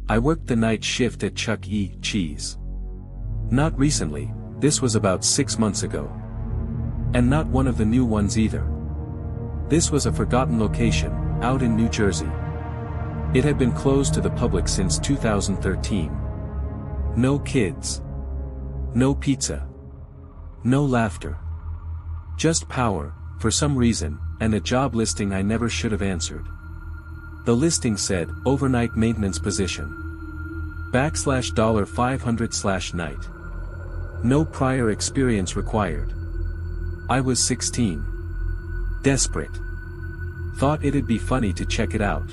I worked the night shift at Chuck E. Cheese. Not recently, this was about 6 months ago. And not one of the new ones either. This was a forgotten location, out in New Jersey. It had been closed to the public since 2013. No kids. No pizza. No laughter. Just power, for some reason, and a job listing I never should have answered. The listing said, overnight maintenance position. $500/night. No prior experience required. I was 16. Desperate. Thought it'd be funny to check it out.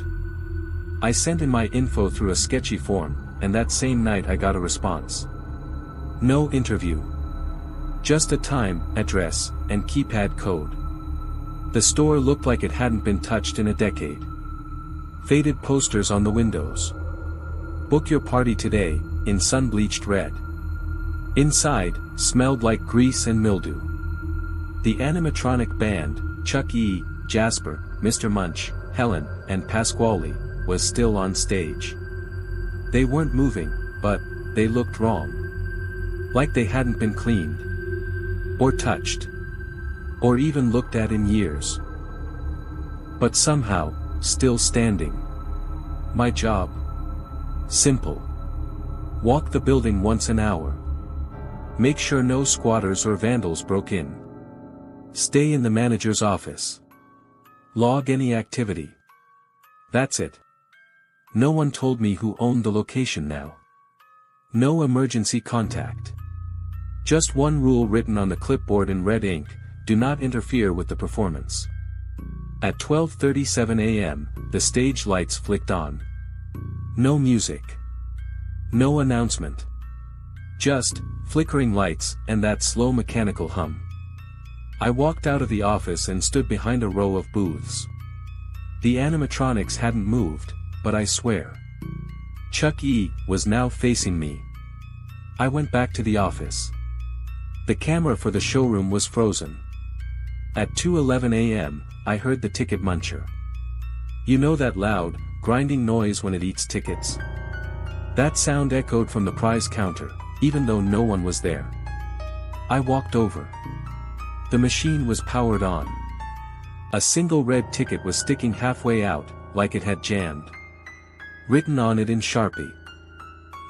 I sent in my info through a sketchy form, and that same night I got a response. No interview. Just a time, address, and keypad code. The store looked like it hadn't been touched in a decade. Faded posters on the windows. Book your party today, in sun-bleached red. Inside, smelled like grease and mildew. The animatronic band, Chuck E., Jasper, Mr. Munch, Helen, and Pasquale, was still on stage. They weren't moving, but they looked wrong. Like they hadn't been cleaned. Or touched. Or even looked at in years. But somehow, still standing. My job? Simple. Walk the building once an hour. Make sure no squatters or vandals broke in. Stay in the manager's office. Log any activity. That's it. No one told me who owned the location now. No emergency contact. Just one rule written on the clipboard in red ink: do not interfere with the performance. At 12:37 a.m., the stage lights flicked on. No music. No announcement. Just flickering lights and that slow mechanical hum. I walked out of the office and stood behind a row of booths. The animatronics hadn't moved, but I swear. Chuck E. was now facing me. I went back to the office. The camera for the showroom was frozen. At 2:11 a.m., I heard the ticket muncher. You know that loud, grinding noise when it eats tickets? That sound echoed from the prize counter, even though no one was there. I walked over. The machine was powered on. A single red ticket was sticking halfway out, like it had jammed. Written on it in Sharpie.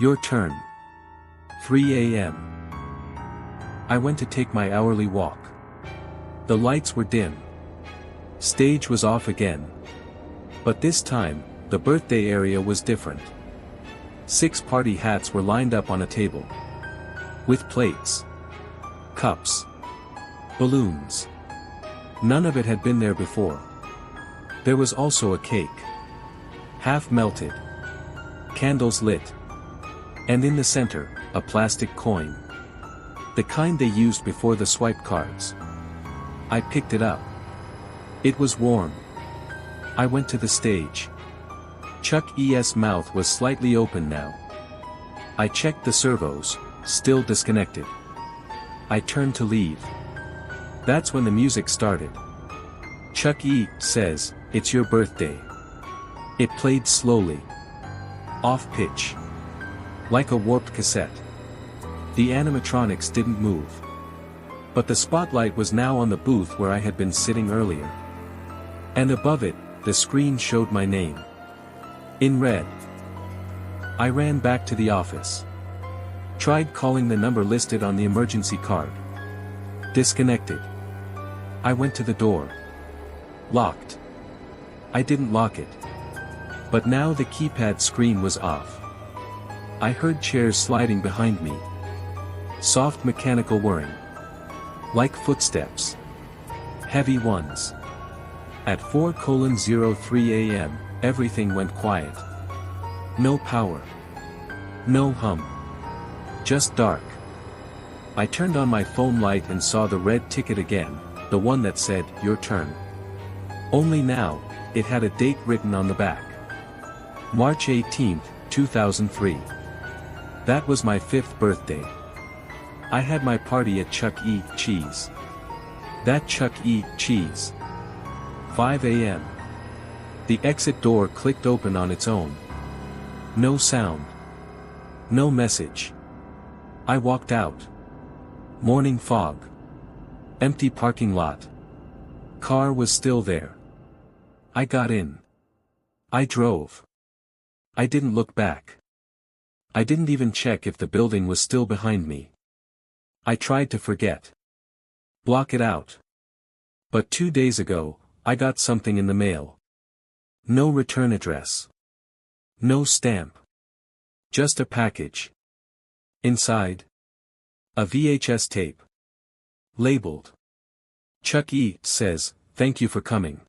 Your turn. 3 a.m. I went to take my hourly walk. The lights were dim. Stage was off again. But this time, the birthday area was different. 6 party hats were lined up on a table. With plates. Cups. Balloons. None of it had been there before. There was also a cake. Half melted. Candles lit. And in the center, a plastic coin. The kind they used before the swipe cards. I picked it up. It was warm. I went to the stage. Chuck E.'s mouth was slightly open now. I checked the servos, still disconnected. I turned to leave. That's when the music started. Chuck E. says, "It's your birthday." It played slowly. Off pitch. Like a warped cassette. The animatronics didn't move. But the spotlight was now on the booth where I had been sitting earlier. And above it, the screen showed my name. In red. I ran back to the office. Tried calling the number listed on the emergency card. Disconnected. I went to the door. Locked. I didn't lock it. But now the keypad screen was off. I heard chairs sliding behind me. Soft mechanical whirring. Like footsteps. Heavy ones. At 4:03 a.m., everything went quiet. No power. No hum. Just dark. I turned on my phone light and saw the red ticket again, the one that said, "Your turn." Only now, it had a date written on the back. March 18, 2003. That was my 5th birthday. I had my party at Chuck E. Cheese. That Chuck E. Cheese. 5 a.m. The exit door clicked open on its own. No sound. No message. I walked out. Morning fog. Empty parking lot. Car was still there. I got in. I drove. I didn't look back. I didn't even check if the building was still behind me. I tried to forget. Block it out. But 2 days ago, I got something in the mail. No return address. No stamp. Just a package. Inside. A VHS tape. Labeled. Chuck E. says, "Thank you for coming."